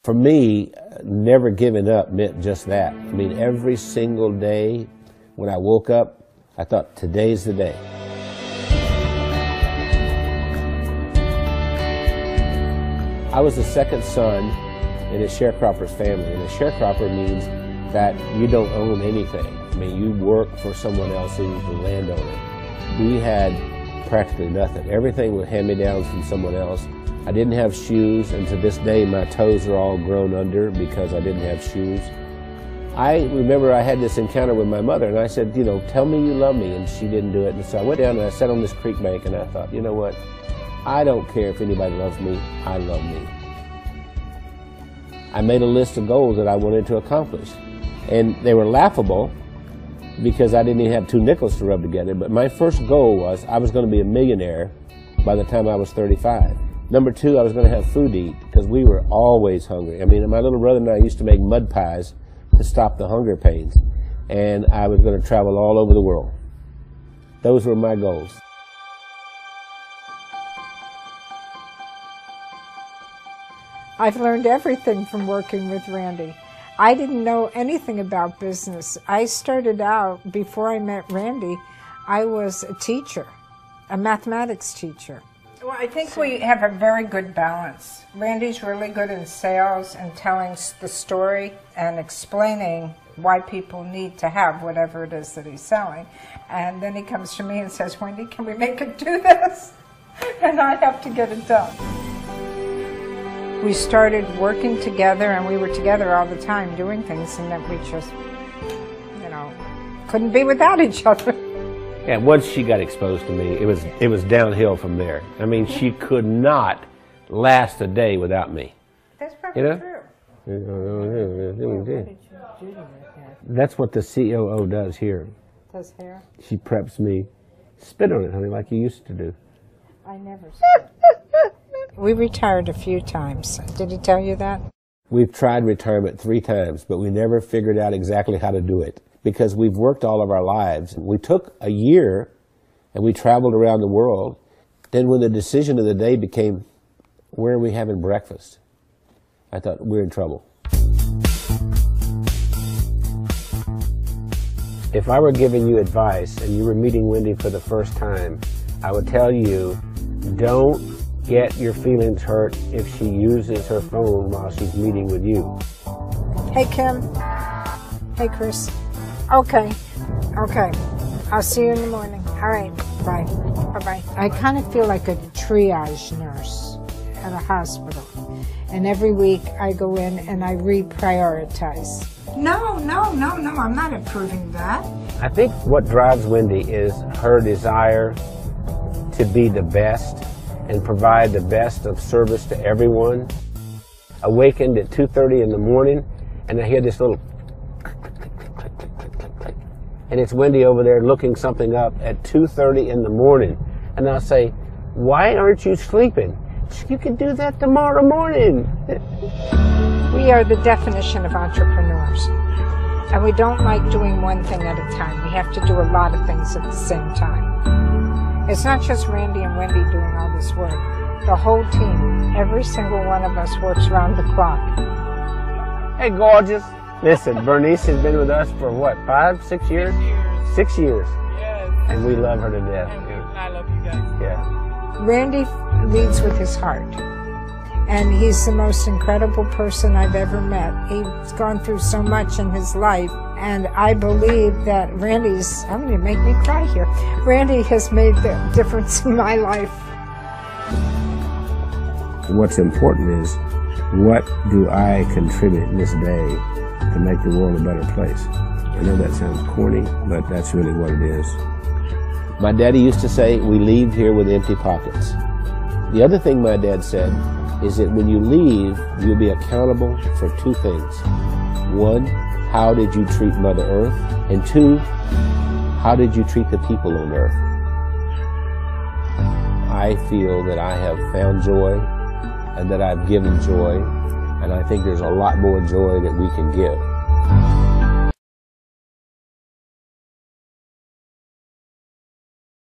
For me, never giving up meant just that. I mean, every single day when I woke up, I thought, today's the day. I was the second son in a sharecropper's family, and a sharecropper means that you don't own anything. I mean, you work for someone else who's the landowner. We had practically nothing. Everything was hand-me-downs from someone else. I didn't have shoes, and to this day my toes are all grown under because I didn't have shoes. I remember I had this encounter with my mother, and I said, you know, tell me you love me, and she didn't do it. And so I went down and I sat on this creek bank, and I thought, you know what? I don't care if anybody loves me, I love me. I made a list of goals that I wanted to accomplish, and they were laughable because I didn't even have 2 nickels to rub together, but my first goal was I was going to be a millionaire by the time I was 35. Number 2, I was going to have food to eat because we were always hungry. I mean, my little brother and I used to make mud pies to stop the hunger pains, and I was going to travel all over the world. Those were my goals. I've learned everything from working with Randy. I didn't know anything about business. I started out, before I met Randy, I was a teacher, a mathematics teacher. Well, I think we have a very good balance. Randy's really good in sales and telling the story and explaining why people need to have whatever it is that he's selling. And then he comes to me and says, Wendy, can we make it do this? And I have to get it done. We started working together, and we were together all the time doing things, and that we just, you know, couldn't be without each other. And once she got exposed to me, it was downhill from there. I mean, she could not last a day without me. That's probably true. What did you do to her hair? That's what the COO does here. Does hair? She preps me. Spit on it, honey, like you used to do. I never spit. We retired a few times. Did he tell you that? We've tried retirement 3 times, but we never figured out exactly how to do it because we've worked all of our lives. We took a year and we traveled around the world. Then when the decision of the day became, where are we having breakfast? I thought, we're in trouble. If I were giving you advice and you were meeting Wendy for the first time, I would tell you, don't get your feelings hurt if she uses her phone while she's meeting with you. Hey, Kim. Hey, Chris. Okay. I'll see you in the morning. All right. Bye. Bye-bye. I kind of feel like a triage nurse at a hospital. And every week I go in and I reprioritize. No, I'm not approving that. I think what drives Wendy is her desire to be the best and provide the best of service to everyone. Awakened at 2:30 in the morning, and I hear this little click, click, click, click, click, click, click, click. And it's Wendy over there looking something up at 2:30 in the morning. And I'll say, why aren't you sleeping? You can do that tomorrow morning. We are the definition of entrepreneurs. And we don't like doing one thing at a time. We have to do a lot of things at the same time. It's not just Randy and Wendy doing all this work. The whole team, every single one of us works around the clock. Hey, gorgeous. Listen, Bernice has been with us for what, 5, 6 years? 6 years. Yes. And we love her to death. And I love you guys. Yeah. Randy leads with his heart. And he's the most incredible person I've ever met. He's gone through so much in his life. And I believe that Randy's, I'm going to make me cry here. Randy has made the difference in my life. What's important is, what do I contribute in this day to make the world a better place? I know that sounds corny, but that's really what it is. My daddy used to say, we leave here with empty pockets. The other thing my dad said is that when you leave, you'll be accountable for 2 things. 1, how did you treat Mother Earth? And 2, how did you treat the people on Earth? I feel that I have found joy and that I've given joy, and I think there's a lot more joy that we can give.